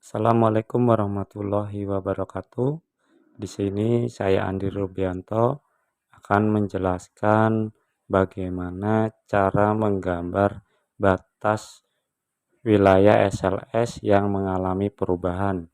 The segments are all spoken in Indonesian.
Assalamualaikum warahmatullahi wabarakatuh. Di sini saya Andi Rubianto akan menjelaskan bagaimana cara menggambar batas wilayah SLS yang mengalami perubahan.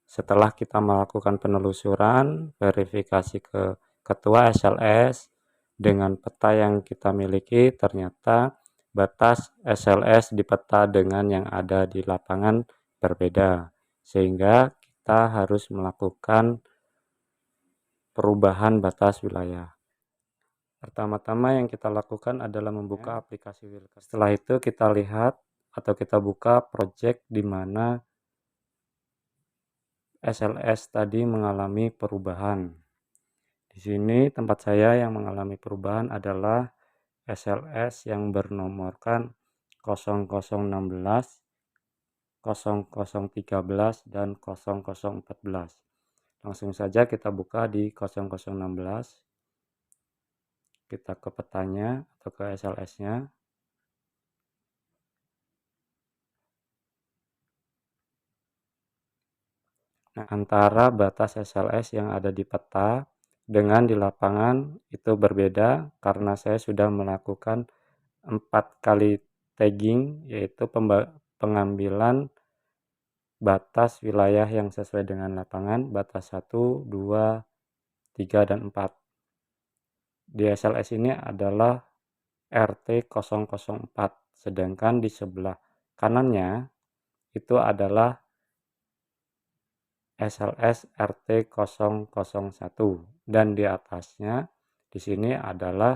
Setelah kita melakukan penelusuran, verifikasi ke ketua SLS dengan peta yang kita miliki, ternyata batas SLS di peta dengan yang ada di lapangan berbeda, sehingga kita harus melakukan perubahan batas wilayah. Pertama-tama yang kita lakukan adalah membuka aplikasi Wilkes. Setelah itu kita lihat atau kita buka project di mana SLS tadi mengalami perubahan. Di sini tempat saya yang mengalami perubahan adalah SLS yang bernomorkan 0016, 0013, dan 0014. Langsung saja kita buka di 0016. Kita ke petanya atau ke SLS-nya. Nah, antara batas SLS yang ada di peta dengan di lapangan itu berbeda karena saya sudah melakukan 4 kali tagging, yaitu pengambilan batas wilayah yang sesuai dengan lapangan, batas 1, 2, 3, dan 4. Di SLS ini adalah RT004, sedangkan di sebelah kanannya itu adalah SLS RT001, dan di atasnya di sini adalah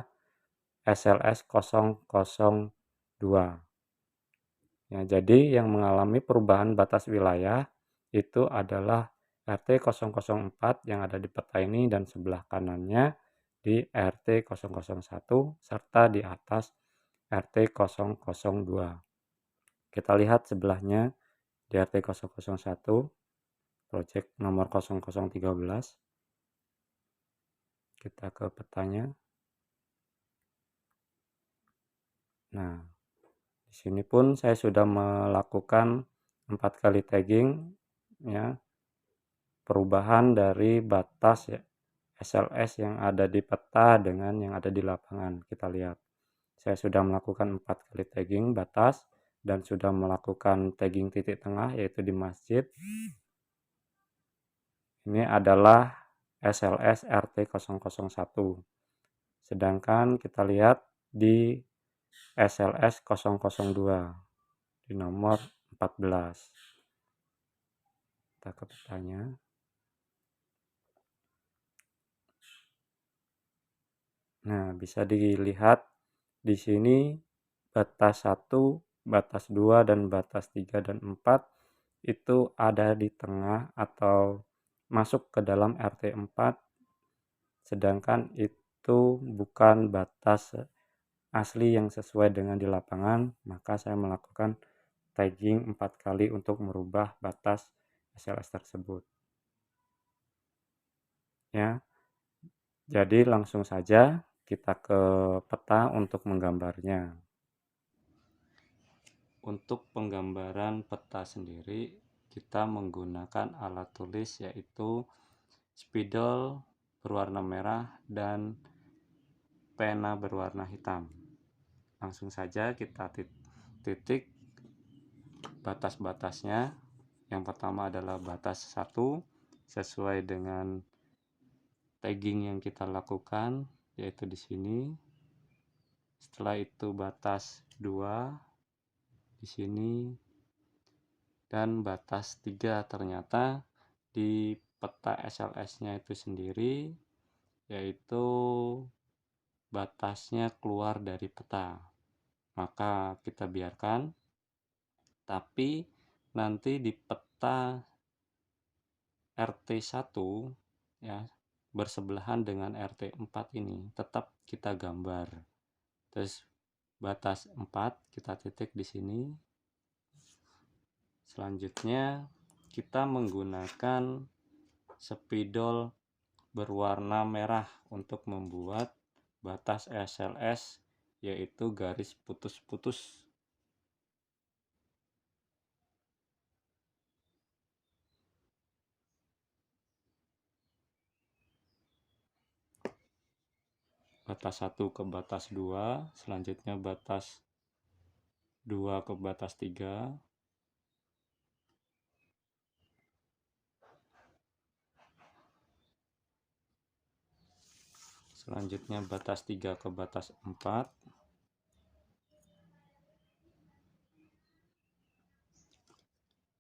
SLS 002. Ya, jadi yang mengalami perubahan batas wilayah itu adalah RT004 yang ada di peta ini, dan sebelah kanannya di RT001 serta di atas RT002. Kita lihat sebelahnya di RT001 project nomor 0013. Kita ke petanya. Nah, di sini pun saya sudah melakukan 4 kali tagging, ya, perubahan dari batas ya, SLS yang ada di peta dengan yang ada di lapangan. Kita lihat, saya sudah melakukan 4 kali tagging batas dan sudah melakukan tagging titik tengah yaitu di masjid. Ini adalah SLS RT001. Sedangkan kita lihat di SLS 002 di nomor 14. Kita ke petanya. Nah, bisa dilihat di sini batas 1, batas 2, dan batas 3 dan 4 itu ada di tengah atau masuk ke dalam RT4, sedangkan itu bukan batas asli yang sesuai dengan di lapangan, maka saya melakukan tagging 4 kali untuk merubah batas SLS tersebut. Ya, jadi langsung saja kita ke peta untuk menggambarnya. Untuk penggambaran peta sendiri, kita menggunakan alat tulis yaitu spidol berwarna merah dan pena berwarna hitam. Langsung saja kita titik batas-batasnya. Yang pertama adalah batas 1 sesuai dengan tagging yang kita lakukan, yaitu di sini. Setelah itu batas 2 di sini, dan batas 3 ternyata di peta SLS-nya itu sendiri, yaitu batasnya keluar dari peta. Maka kita biarkan, tapi nanti di peta RT1 ya bersebelahan dengan RT4 ini tetap kita gambar. Terus batas 4 kita titik di sini. Selanjutnya kita menggunakan spidol berwarna merah untuk membuat batas SLS, yaitu garis putus-putus. batas 1 ke batas 2, selanjutnya batas 2 ke batas 3, selanjutnya batas 3 ke batas 4,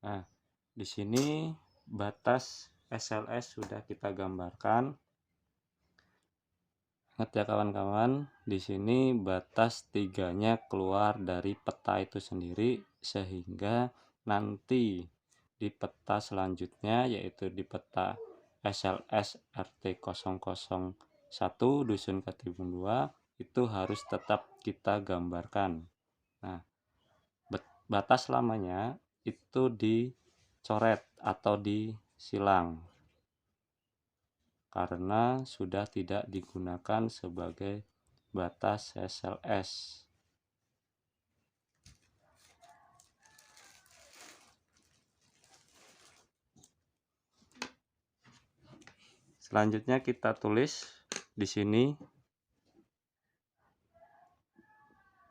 nah di sini batas SLS sudah kita gambarkan. Ingat ya kawan-kawan, di sini batas 3-nya keluar dari peta itu sendiri, sehingga nanti di peta selanjutnya, yaitu di peta SLS RT 001 Dusun Katimun 2, itu harus tetap kita gambarkan. Nah, batas lamanya itu dicoret atau disilang karena sudah tidak digunakan sebagai batas SLS. Selanjutnya kita tulis di sini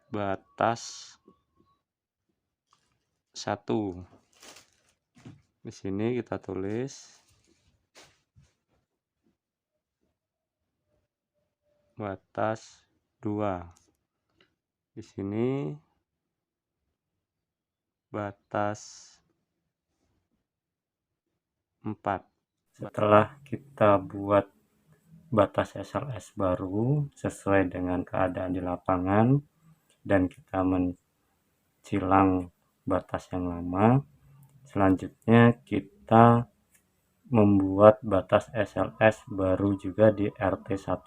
batas 1. Di sini kita tulis batas 2. Di sini batas 4. Setelah kita buat batas SLS baru sesuai dengan keadaan di lapangan dan kita mencilang batas yang lama, selanjutnya kita membuat batas SLS baru juga di RT1,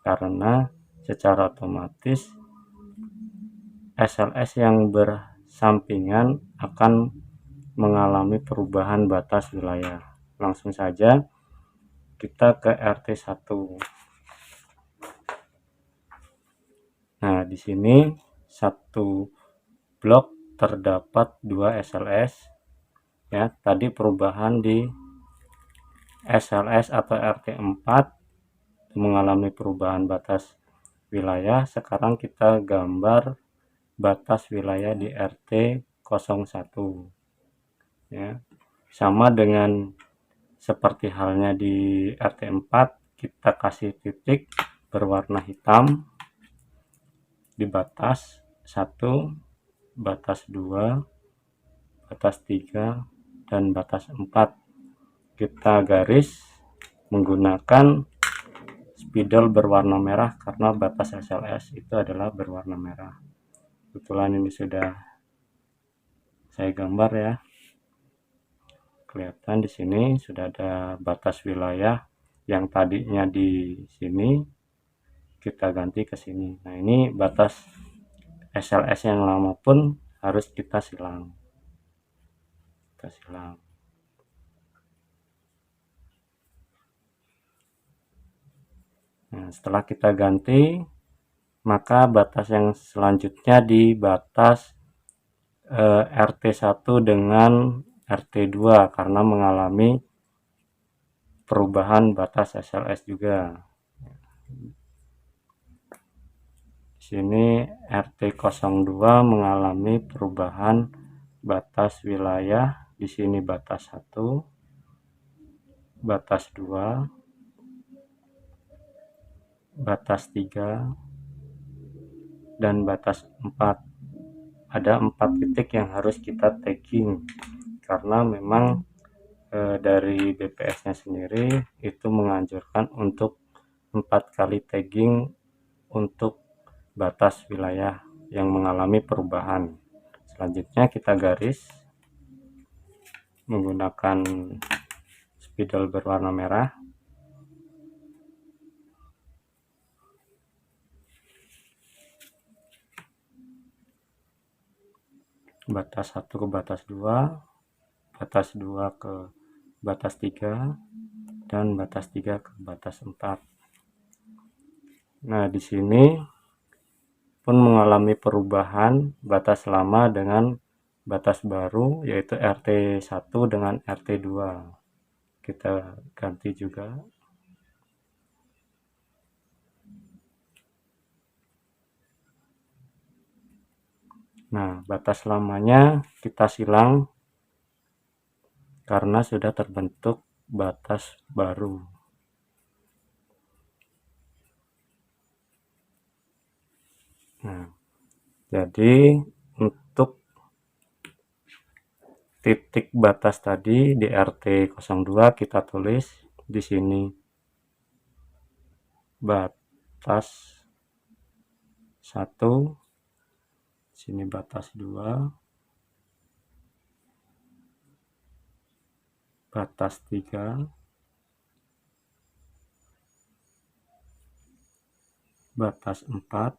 karena secara otomatis SLS yang bersampingan akan mengalami perubahan batas wilayah. Langsung saja kita ke RT1. Nah, di sini satu blok terdapat 2 SLS. Ya, tadi perubahan di SLS atau RT4 mengalami perubahan batas wilayah. Sekarang kita gambar batas wilayah di RT01. Ya, sama dengan seperti halnya di RT4, kita kasih titik berwarna hitam di batas 1, batas 2, batas 3, dan batas 4. Kita garis menggunakan spidol berwarna merah karena batas SLS itu adalah berwarna merah. Kebetulan ini sudah saya gambar ya. Kelihatan di sini sudah ada batas wilayah yang tadinya di sini kita ganti ke sini. Nah, ini batas SLS yang lama pun harus kita silang. Nah, setelah kita ganti, maka batas yang selanjutnya di batas RT1 dengan RT2 karena mengalami perubahan batas SLS juga. Di sini RT02 mengalami perubahan batas wilayah. Di sini batas 1, batas 2, batas 3, dan batas 4. Ada 4 titik yang harus kita tagging karena memang dari BPS-nya sendiri itu menganjurkan untuk 4 kali tagging untuk batas wilayah yang mengalami perubahan. Selanjutnya kita garis menggunakan spidol berwarna merah. Batas 1 ke batas 2, batas 2 ke batas 3, dan batas 3 ke batas 4. Nah, di sini pun mengalami perubahan batas lama dengan batas baru, yaitu RT1 dengan RT2. Kita ganti juga. Nah, batas lamanya kita silang karena sudah terbentuk batas baru. Nah, jadi untuk titik batas tadi di RT02 kita tulis di sini batas 1, sini batas 2, batas 3, batas 4,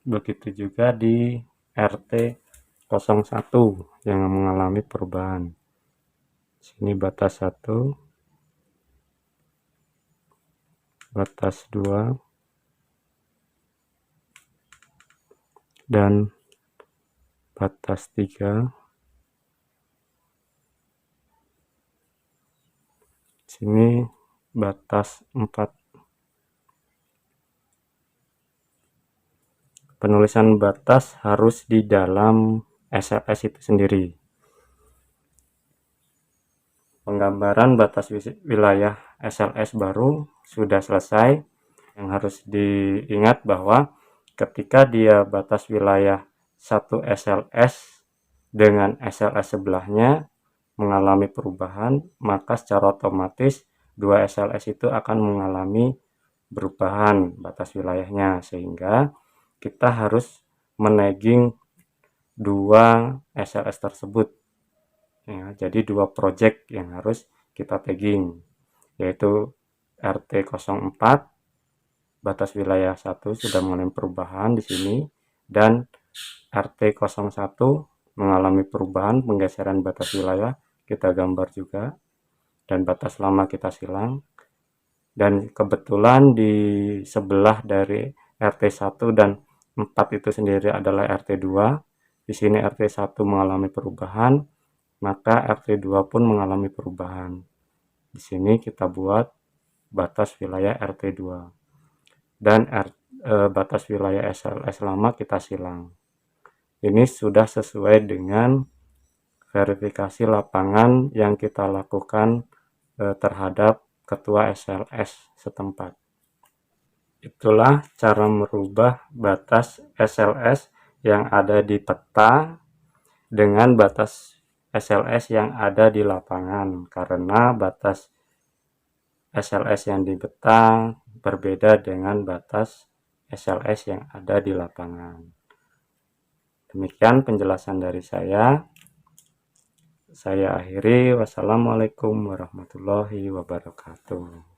begitu juga di RT01 yang mengalami perubahan. Sini batas 1, batas 2, dan batas 3. Sini batas 4. Penulisan batas harus di dalam SLS itu sendiri. Penggambaran batas wilayah SLS baru sudah selesai. Yang harus diingat bahwa ketika dia batas wilayah satu SLS dengan SLS sebelahnya mengalami perubahan, maka secara otomatis dua SLS itu akan mengalami perubahan batas wilayahnya, sehingga kita harus menagging dua SLS tersebut. Ya, jadi dua project yang harus kita tagging, yaitu RT04 batas wilayah 1 sudah mengalami perubahan di sini, dan RT01 mengalami perubahan penggeseran batas wilayah, kita gambar juga, dan batas lama kita silang. Dan kebetulan di sebelah dari RT1 dan 4 itu sendiri adalah RT2. Di sini RT1 mengalami perubahan, maka RT2 pun mengalami perubahan. Di sini kita buat batas wilayah RT2 dan batas wilayah SLS lama kita silang. Ini sudah sesuai dengan verifikasi lapangan yang kita lakukan terhadap ketua SLS setempat. Itulah cara merubah batas SLS yang ada di peta dengan batas SLS yang ada di lapangan, karena batas SLS yang di peta berbeda dengan batas SLS yang ada di lapangan. Demikian penjelasan dari saya. Saya akhiri. Wassalamualaikum warahmatullahi wabarakatuh.